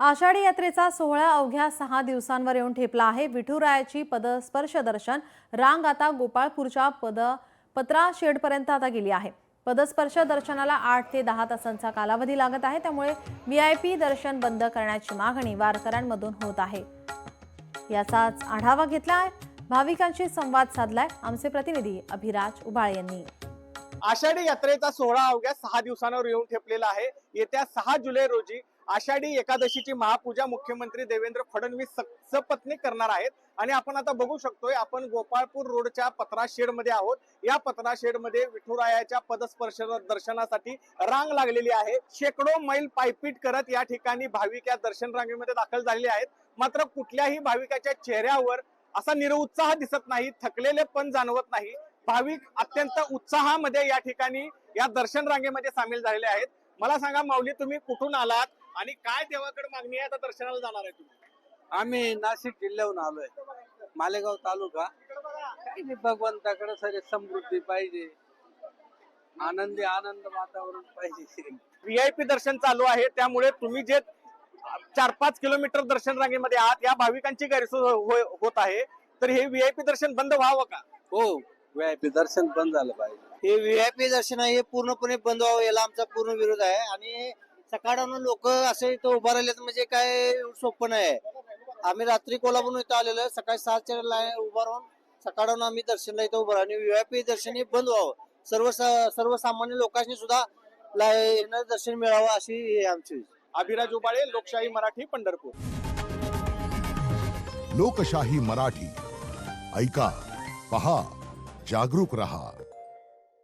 आषाढी यात्रेचा सोहळा अवघ्या 6 दिवसांवर येऊन ठेपला आहे। विठुरायाची पदस्पर्श दर्शन रांग आता गोपाळपूरच्या पत्रा शेडपर्यंत आता गेली आहे। पदस्पर्श दर्शनाला 8 ते 10 तासांचा कालावधी लागत आहे, त्यामुळे व्हीआयपी दर्शन बंद करण्याची मागणी वारकऱ्यांमधून होत आहे। याचाच आढावा घेतलाय, भाविकांशी संवाद साधलाय आमचे प्रतिनिधी अभिराज उबाळे यांनी। आषाढी यात्रेचा सोहळा अवघ्या 6 दिवसांवर येऊन ठेपलेला आहे। येत्या 6 जुलै रोजी आषाढी एकादशीची महापूजा मुख्यमंत्री देवेंद्र फडणवीस सपत्नीक करणार आहेत। आणि आपण आता बघू शकतोय, आपण गोपाळपूर रोडच्या पत्रा शेड मध्ये आहोत। या पत्रा शेड मध्ये विठुरायाच्या पदस्पर्श दर्शनासाठी रांग लागलेली आहे। शेकडो मैल पायपीट करत या ठिकाणी भाविक या दर्शन रांगेमध्ये दाखल झालेले आहेत। मात्र कुठल्याही भाविकाच्या चेहऱ्यावर असा निरुत्साह दिसत नाही, थकलेले पण जाणवत नाही। भाविक अत्यंत उत्साहामध्ये या ठिकाणी या दर्शन रांगेमध्ये सामील झालेले आहेत। मला सांगा माऊली, तुम्ही कुठून आलात आणि काय देवाकडे मागणी आहे? आता दर्शनाला जाणार आहे तुम्ही? आम्ही नाशिक जिल्ह्याहून आलोय, मालेगाव तालुका। काही नाही, भगवंताकडे सारे समृद्धी पाहिजे, आनंद वातावरण पाहिजे। व्हीआयपी दर्शन चालू आहे, त्यामुळे तुम्ही जे 4-5 किलोमीटर दर्शन रांगेमध्ये आहात, या भाविकांची गैरसोय होत आहे, तर हे व्हीआयपी दर्शन बंद व्हावं का? हो, व्हीआयपी दर्शन बंद झालं पाहिजे। हे व्हीआयपी दर्शन आहे, हे पूर्णपणे बंद व्हावं, याला आमचा पूर्ण विरोध आहे। आणि सकाळून लोक असे इथं उभा राहिलेत म्हणजे काय सोपं नाही। आम्ही रात्री कोल्हापूर इथं आलेलो आहे, सकाळी 7च्या उभा राहून सकाळून आम्ही दर्शनला इथं उभं राहून व्हीआयपी दर्शन हे बंद व्हावं, सर्वसामान्य लोकांनी सुद्धा दर्शन मिळावं अशी आमची। अभिराज उबाळे, लोकशाही मराठी, पंढरपूर। लोकशाही मराठी, ऐका, पहा, जागरूक रहा।